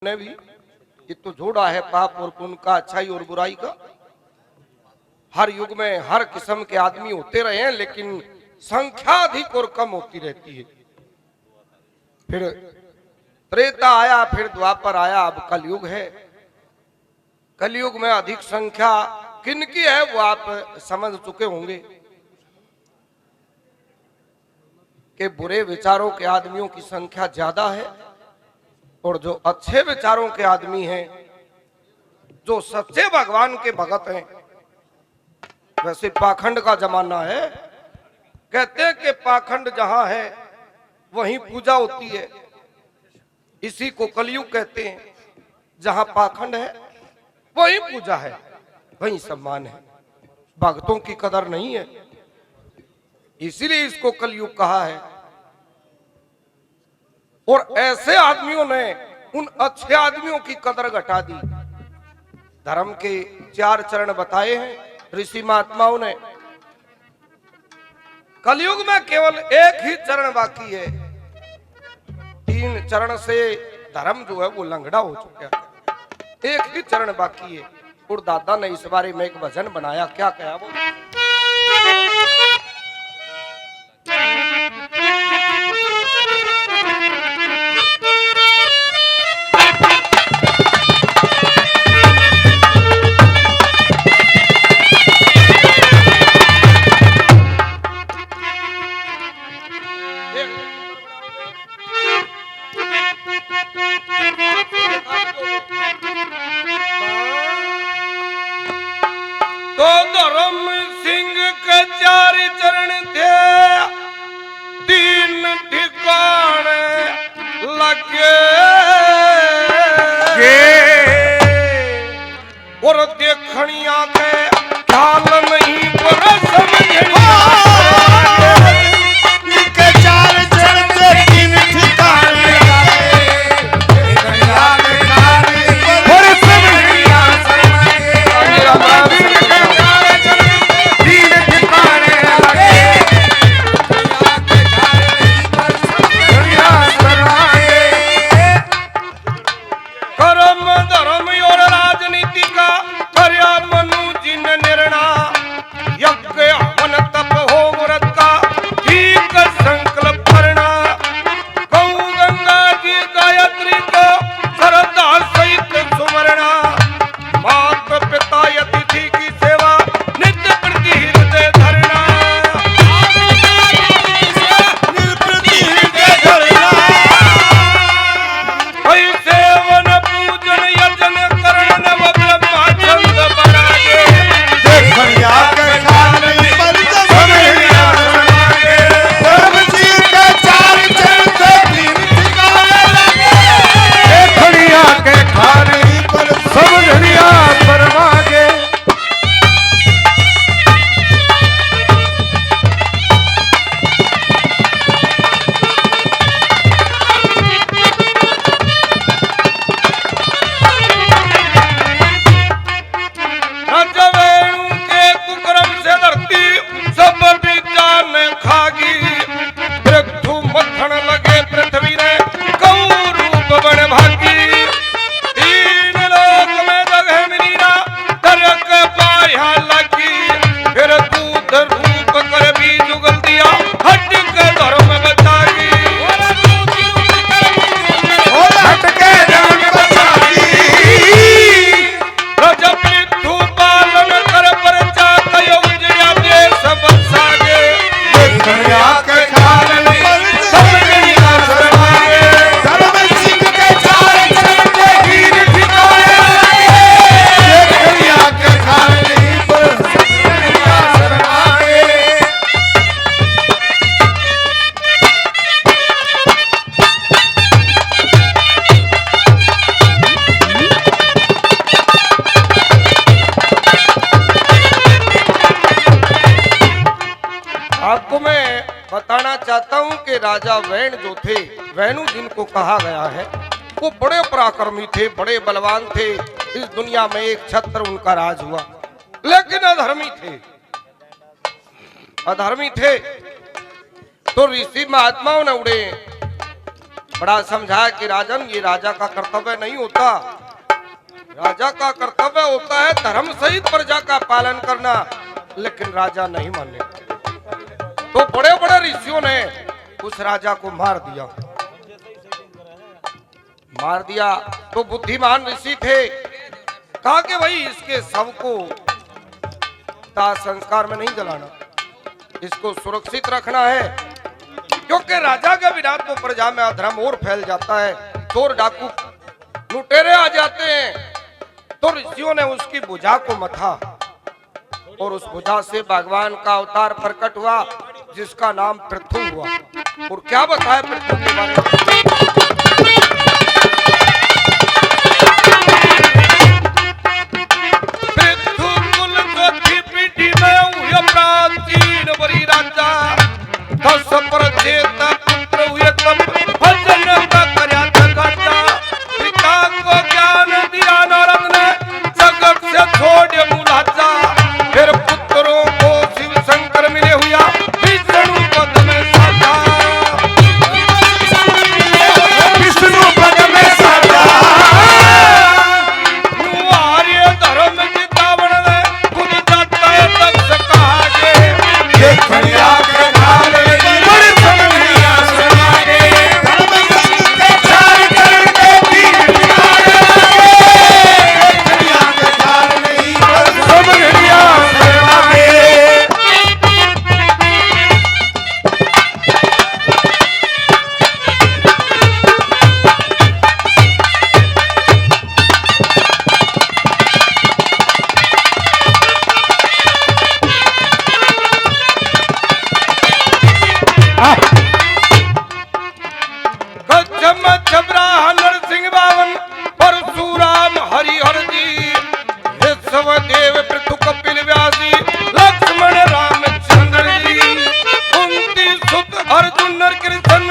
ने भी ये तो जोड़ा है पाप और पुण्य का, अच्छाई और बुराई का। हर युग में हर किस्म के आदमी होते रहे हैं, लेकिन संख्या अधिक और कम होती रहती है। फिर त्रेता आया, फिर द्वापर आया, अब कलयुग है। कलयुग में अधिक संख्या किनकी है वो आप समझ चुके होंगे कि बुरे विचारों के आदमियों की संख्या ज्यादा है, और जो अच्छे विचारों के आदमी हैं, जो सच्चे भगवान के भगत हैं। वैसे पाखंड का जमाना है, कहते हैं कि पाखंड जहां है वहीं पूजा होती है। इसी को कलयुग कहते हैं। जहां पाखंड है वहीं पूजा है, वहीं सम्मान है, भक्तों की कदर नहीं है। इसीलिए इसको कलयुग कहा है। और ऐसे आदमियों ने उन अच्छे आदमियों की कदर घटा दी। धर्म के 4 चरण बताए हैं ऋषि महात्माओं ने। कलयुग में केवल एक ही चरण बाकी है। 3 चरण से धर्म जो है वो लंगड़ा हो चुका है। एक ही चरण बाकी है। और दादा ने इस बारे में एक भजन बनाया, क्या कहा वो? तो धर्म सिंह के 4 चरण थे, 3 ठिकाने लगे। और देखनिया के ख्याल नहीं पर समझनिया के 4 चरण थे, 3 ठिकाने बताना चाहता हूं कि राजा वैन जो थे, वैनु जिनको कहा गया है, वो बड़े पराक्रमी थे, बड़े बलवान थे। इस दुनिया में एक छत्र उनका राज हुआ, लेकिन अधर्मी थे। अधर्मी थे तो ऋषि महात्माओं ने उड़े बड़ा समझाया कि राजन, ये राजा का कर्तव्य नहीं होता। राजा का कर्तव्य होता है धर्म सहित प्रजा का पालन करना, लेकिन राजा नहीं माने। तो बड़े बड़े ऋषियों ने उस राजा को मार दिया। तो बुद्धिमान ऋषि थे, कहा कि भाई इसके शव को दाह संस्कार में नहीं जलाना, इसको सुरक्षित रखना है, क्योंकि राजा के बिना तो प्रजा में अधर्म और फैल जाता है, चोर डाकू लुटेरे आ जाते हैं। तो ऋषियों ने उसकी भुजा को मथा और उस भुजा से भगवान का अवतार प्रकट हुआ, जिसका नाम पृथु हुआ। और क्या बताया पृथु के बारे में? पृथु कुल चौथी पीढ़ी में हुए प्राचीन बड़ी राजा, 10 प्रचेत पुत्र हुए तब भजन का कर्या जगाता। पिता को ज्ञान दिया नारद ने, जगत से छोड़ मुलाजा। फिर पुत्रों को शिव शंकर मिले हुआ, विष्णु पद में साजा। विष्णु पद में साजा। आर्य धर्म चितावन ने खुद जाता है तक सकागे। ये खड़िया के ढाल में बड़ी समझिया समागे। धर्म के चार करके तीर दिखाए लागे। खड़िया के ढाल में समझिया समागे। गजम छबरा नरसिंह बावन परशुराम हरिहर जी, ऋषभ देव पृथु कपिल व्यासी, लक्ष्मण रामचंद्र जी, कुंती सुत अर्जुन नर कृष्ण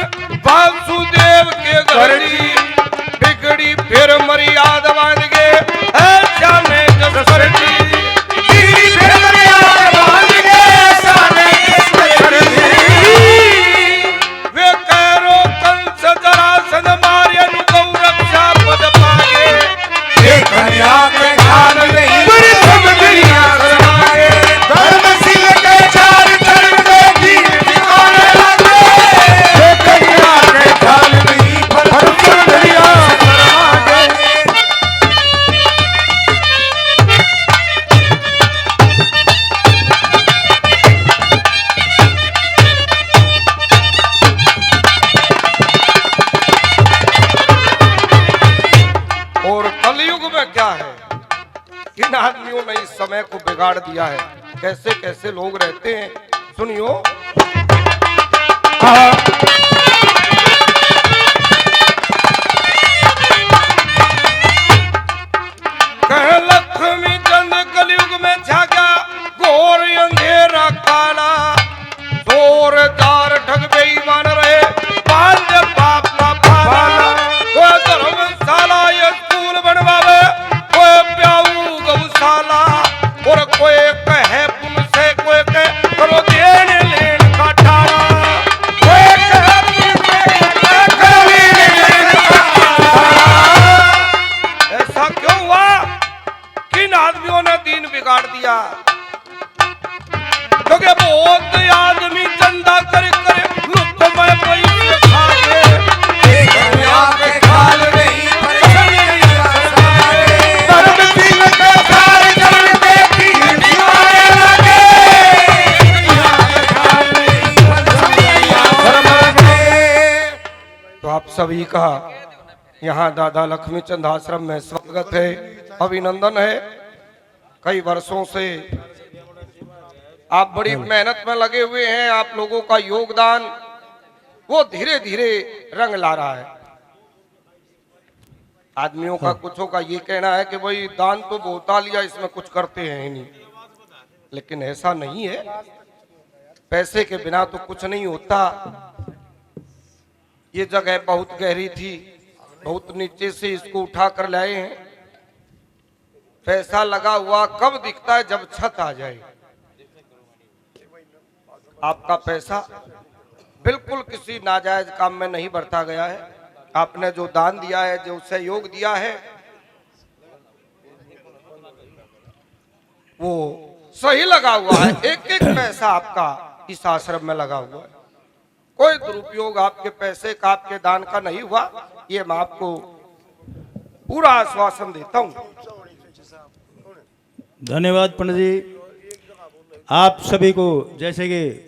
वासुदेव के घर जी। बिगड़ी फिर मर्यादा बांध गए ऐसा ने जसर जी। वे कैरो कंस जरासंध मार्य गौ रक्षा पद पाए। ये खड़िया के ढाल में बड़ी समझिया समागे। धर्मशील के चार चरण में तीर दिखाने लगे। ये खड़िया के ढाल में पर समझिया समागे। और कलयुग में क्या है, इन आदमियों ने इस समय को बिगाड़ दिया है। कैसे कैसे लोग रहते हैं, सुनियो। कह लक्ष्मी चंद कलयुग में छागा घोर अंधेरा काला। जोरदार ठग बेईमान रहे, बांध पाप का भाला। कोई धर्मशाला या स्कूल बनवावे, कोई प्याऊ गौशाला, और कोई कहे पुन से, कोई कहे करो देन लेन का ठाड़ा। कोई कहे पुन से, कोई करो देन का ठाड़ा। ऐसा क्यों हुआ? किन आदमियों ने दीन बिगाड़ दिया? क्योंकि बहुत आदमी चंदा कर लुट में पैसे खा गए। ये खड़िया के ढाल में पर समझिया समागे। धर्मशील के चार चरण में तीर दिखाने लगे। खड़िया के ढाल में पर समझिया समागे। तो आप सभी का यहाँ दादा लक्ष्मीचंद आश्रम में स्वागत है, अभिनंदन है। कई वर्षों से आप बड़ी मेहनत में लगे हुए हैं। आप लोगों का योगदान वो धीरे धीरे रंग ला रहा है। आदमियों का कुछों का ये कहना है कि भाई दान तो बहुता लिया, इसमें कुछ करते हैं ही नहीं, लेकिन ऐसा नहीं है। पैसे के बिना तो कुछ नहीं होता। ये जगह बहुत गहरी थी, बहुत नीचे से इसको उठा कर लाए हैं। पैसा लगा हुआ कब दिखता है? जब छत आ जाए। आपका पैसा बिल्कुल किसी नाजायज काम में नहीं बरता गया है। आपने जो दान दिया है, जो सहयोग दिया है, वो सही लगा हुआ है। एक एक पैसा आपका इस आश्रम में लगा हुआ है। कोई दुरुपयोग आपके पैसे का, आपके दान का नहीं हुआ, ये मैं आपको पूरा आश्वासन देता हूं। धन्यवाद पंडित जी। आप सभी को जैसे कि